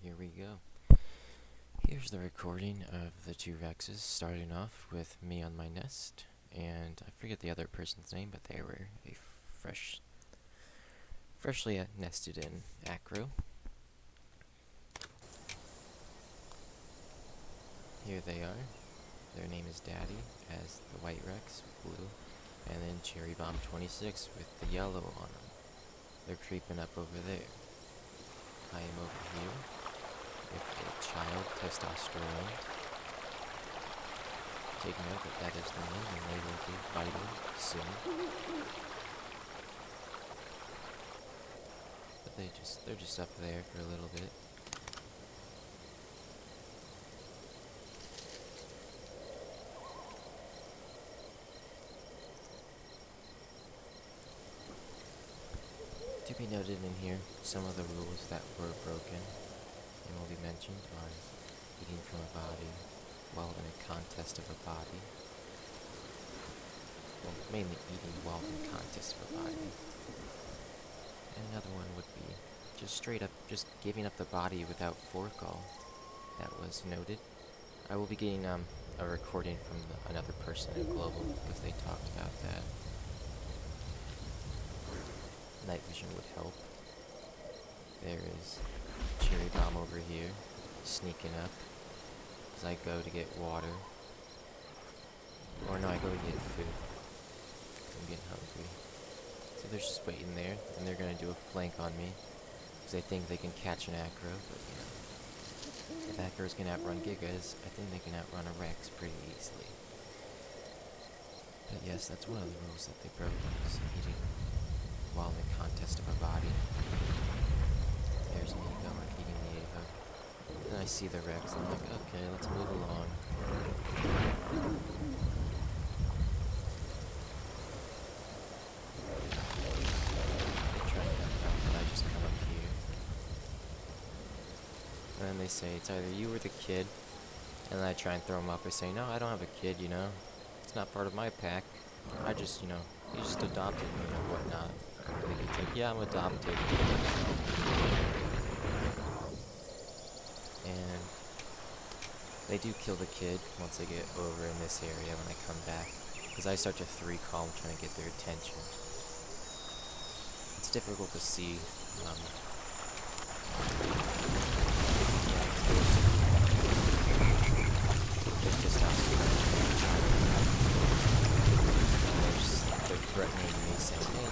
here we go. Here's the recording of the two Rexes, starting off with me on my nest, and I forget the other person's name, but they were a freshly nested in acro. Here they are. Their name is Daddy, as the white Rex with blue, and then Cherrybomb 26 with the yellow on them. They're creeping up over there. I am over here with a child testosterone. Take note that that is the name, and they will be fighting soon. But they're just up there for a little bit. To be noted in here, some of the rules that were broken and will be mentioned are eating from a body while in a contest of a body. Well, mainly eating while in contest of a body. And another one would be just straight up just giving up the body without forecall. That was noted. I will be getting a recording from another person at Global because they talked about that. Night vision would help. There is Cherrybomb over here, sneaking up, as I go to get water. Or no, I go to get food. I'm getting hungry. So they're just waiting there, and they're gonna do a flank on me, because they think they can catch an acro, but you know, if acros can outrun gigas, I think they can outrun a Rex pretty easily. But yes, that's one of the rules that they broke, is eating while in a contest of a body. There's me going, eating the A-hook. And I see the Rex, and I'm like, okay, let's move along. They try and gun me, but I just come up here. And then they say, it's either you or the kid. And then I try and throw them up. I say, no, I don't have a kid, you know. It's not part of my pack. I just, you know, he just adopted me or whatnot. It's like, yeah, I'm adopted. And they do kill the kid once they get over in this area when I come back. Because I start to 3-call and trying to get their attention. It's difficult to see. There's testosterone. They're threatening me, saying, hey,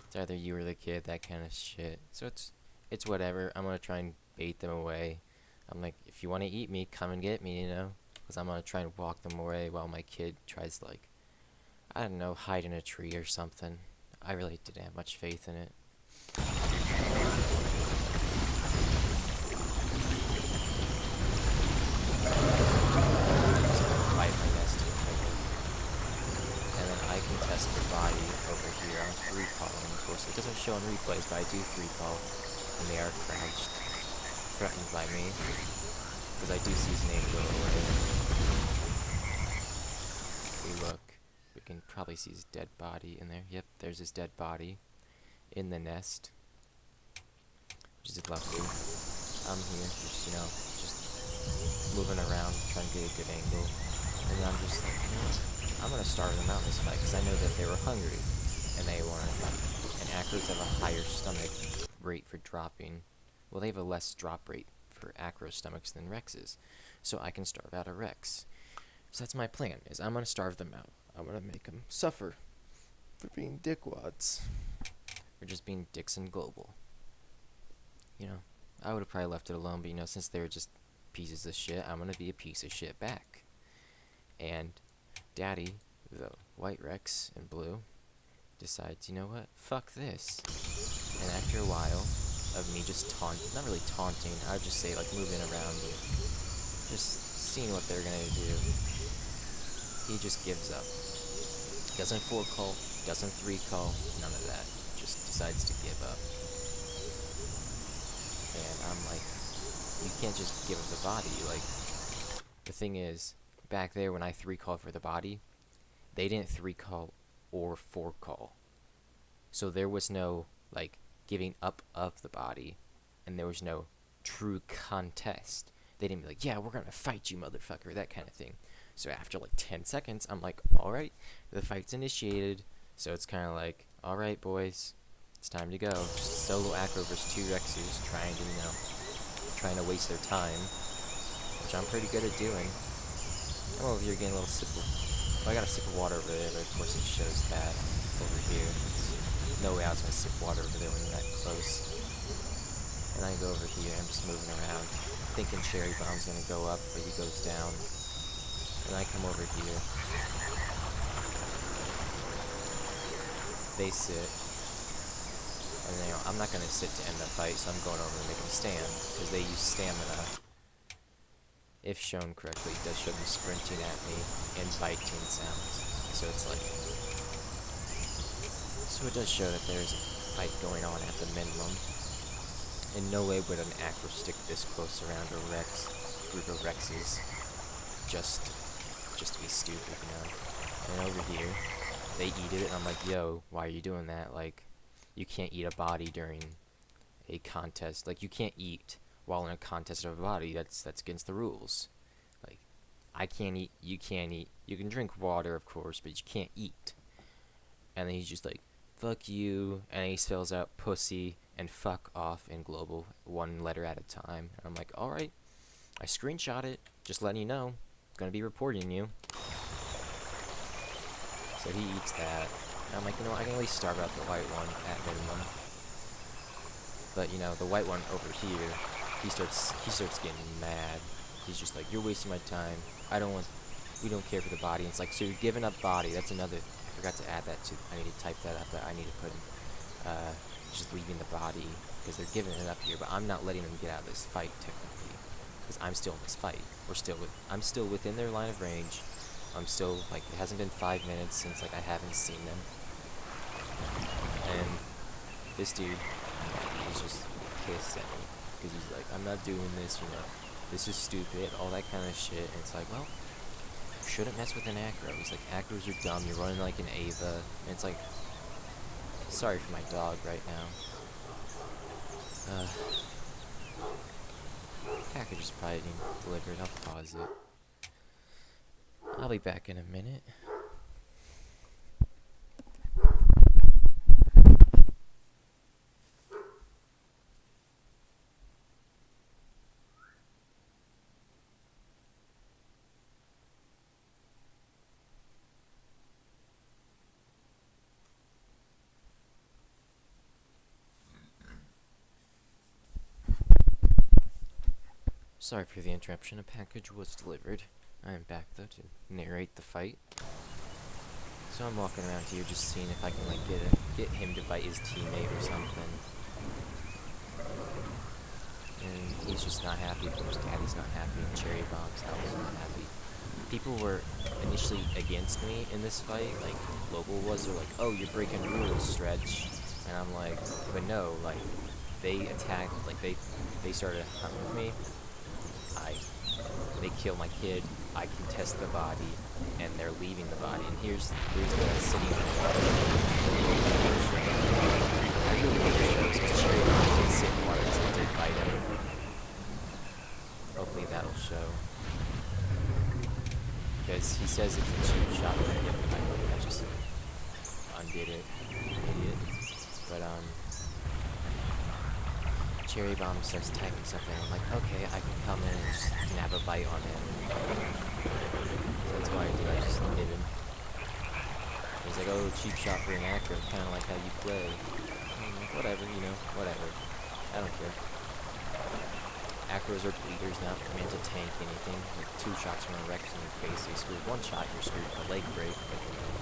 it's either you or the kid, that kind of shit. So it's whatever. I'm gonna try and bait them away. I'm like, if you want to eat me, come and get me, you know? Because I'm gonna try and walk them away while my kid tries to, like, I don't know, hide in a tree or something. I really didn't have much faith in it. Bite my nest and kill it. And then I can test the body over here. I'm 3-calling. Of course, it doesn't show on replays, but I do 3-call. And they are crouched, threatened by me. Because I do see his name go away. If we look, we can probably see his dead body in there. Yep, there's his dead body in the nest. Which is lovely. I'm here, just, you know, just moving around, trying to get a good angle. And I'm just like, you know, I'm gonna starve them out in this fight, because I know that they were hungry, and they wanted to fight. And acros have a higher stomach rate for dropping. Well, they have a less drop rate for acro stomachs than Rexes. So I can starve out a Rex. So that's my plan, is I'm gonna starve them out. I'm gonna make them suffer for being dickwads. For just being dicks and global. You know, I would have probably left it alone, but you know, since they were just pieces of shit, I'm gonna be a piece of shit back. And Daddy, the white Rex in blue, decides, you know what, fuck this. And after a while of me just not really taunting, I would just say, like, moving around and just seeing what they're gonna do, he just gives up. Doesn't 4-call, doesn't 3-call, none of that. Just decides to give up. And I'm like, you can't just give up the body. Like, the thing is, back there when I 3-called for the body, they didn't 3-call or 4-call. So there was no, like, giving up of the body, and there was no true contest. They didn't be like, yeah, we're gonna fight you, motherfucker, that kind of thing. So after like 10 seconds, I'm like, alright, the fight's initiated. So it's kind of like, alright, boys, it's time to go. Just a solo acro versus 2 Rexers trying to waste their time, which I'm pretty good at doing. I'm over here getting a little sip of, well, I got a sip of water over there, but of course it shows that over here. There's no way I was going to sip water over there when you're that close. And I go over here, I'm just moving around, thinking Cherrybomb's going to go up, but he goes down. And I come over here. They sit. And I'm not going to sit to end the fight, so I'm going over to make them stand, because they use stamina. If shown correctly, it does show them sprinting at me and biting sounds. So it's like... So it does show that there's a fight going on at the minimum. In no way would an acro stick this close around a group of Rexes. Just to be stupid, you know. And over here, they eat it, and I'm like, yo, why are you doing that? Like, you can't eat a body during a contest. Like, you can't eat while in a contest of a body. That's against the rules. Like, I can't eat, you can't eat. You can drink water, of course, but you can't eat. And then he's just like, fuck you, and he spells out pussy and fuck off in global, 1 letter at a time. And I'm like, alright, I screenshot it, just letting you know, gonna be reporting you. So he eats that, and I'm like, you know what, I can at least starve out the white one at minimum. But you know, the white one over here, he starts getting mad. He's just like, you're wasting my time, we don't care for the body. And it's like, so you're giving up body, that's another, I forgot to add that to, I need to type that up, but I need to put in, just leaving the body, because they're giving it up here, but I'm not letting them get out of this fight, technically, because I'm still in this fight. I'm still within their line of range. I'm still, like, it hasn't been 5 minutes since, like, I haven't seen them. And this dude is just pissed at me, because he's like, I'm not doing this, you know, this is stupid, all that kind of shit. And it's like, well, you shouldn't mess with an acro. He's like, acros are dumb, you're running like an Ava. And it's like, sorry for my dog right now. Package is probably being delivered. I'll pause it. I'll be back in a minute. Sorry for the interruption, a package was delivered. I am back though to narrate the fight. So I'm walking around here just seeing if I can like get him to bite his teammate or something. And he's just not happy, of course Daddy's not happy, and Cherrybomb's also not happy. People were initially against me in this fight, like Global was, they're like, oh, you're breaking rules, Stretch. And I'm like, but no, like, they attacked, like they started hunting with me. They kill my kid, I contest the body, and they're leaving the body. And here's the sitting in the water. I really hope it shows, because Cherrybomb did sit in water, so it did bite him. Hopefully that'll show. Because he says it's a cheap shot, but I just undid it, idiot. But, Cherrybomb starts typing something. I'm like, okay, I can come in and just nab a bite on him. So that's why I do. I just nib him. He's like, oh, cheap shot for an acro, kind of like how you play. I'm like, whatever, you know, whatever. I don't care. Acros are bleeders, not meant to tank anything. Like 2 shots from a Rex and you're basically screwed. 1 shot, you're screwed. A leg break, but you know,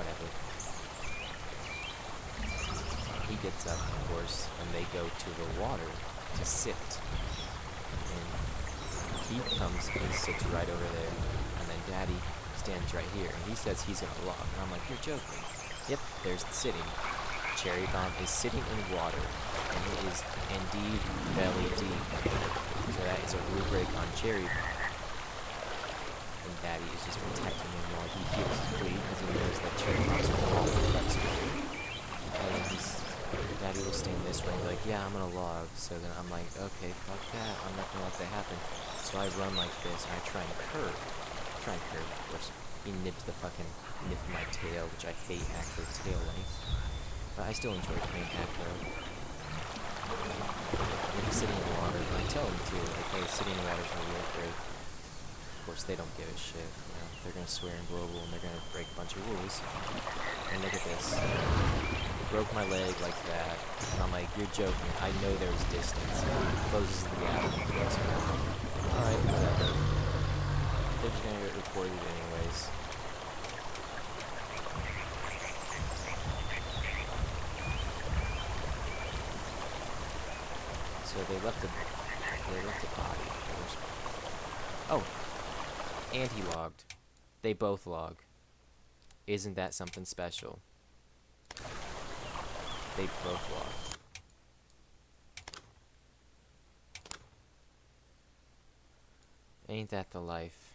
whatever. He gets up, of course, and they go to the water to sit. And he comes and sits right over there, and then Daddy stands right here, and he says he's gonna log. And I'm like, you're joking. Yep, there's the sitting. Cherrybomb is sitting in water, and it is indeed belly deep. So that is a rule break on Cherrybomb. And Daddy is just protecting him while he heals his bleed, because he knows that Cherrybomb's gonna fall for the next one. And then Daddy will stay in this ring, like, yeah, I'm gonna log. So then I'm like, okay, fuck that. I'm not gonna let that happen. So I run like this, and I try and curve. Of course. He nipped the fucking nip of my tail, which I hate accurate tail length. But I still enjoy playing Acro. When he's sitting in the water, and I tell him too, like, hey, sitting in the water is really great. Of course, they don't give a shit. You know, they're gonna swear in global, and they're gonna break a bunch of rules. And look at this. Broke my leg like that, and I'm like, you're joking. I know there's distance. Closes the gap and kills me. Alright, whatever. They're just gonna get reported anyways. So they left the body, of course. Oh, and he logged. They both log. Isn't that something special? They both logged. Ain't that the life?